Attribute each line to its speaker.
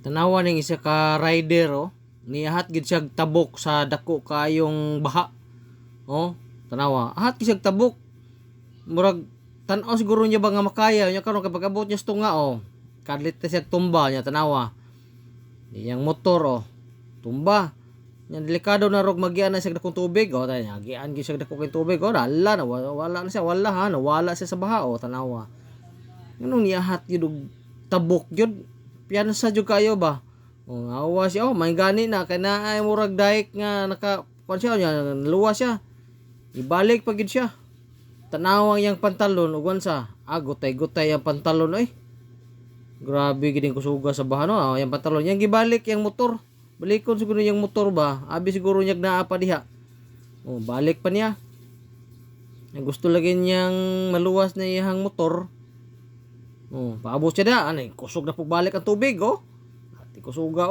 Speaker 1: Tanawa ning isa ka rider niyahat gid siya tabok sa dako kayong baha. Tanawa, ahat gid siya tabok. Murag tan-aw siguro niya ba nga makaya nya karon kapag abot niya sa tunga kadlit siya tumba niya tanawa. Iyang motor tumba. Nya delikado na rog magian na siya dakong tubig tayo gian gid siya dakong tubig dala na wala na siya nawala siya sa baha tanawa. Nganong niyahat gyud og tabok gyud. Piyansa jud kayo ba? Awa siya may gani na kay naay murag daik nga naka siya nya luwas siya. Ibalik pa gid siya. Tanawang yang pantalon ug wansa gutay-gutay ang pantalon Grabe gid ang kusuga sa baha yang pantalon yang gibalik yang motor. Balikon siguro yung motor ba? Abi siguro niya naa pa diha. Balik pa niya. Gusto lagi niyang maluwas na iyang motor. Paabot siya da. Kusog na po balik ang tubig Ati kusuga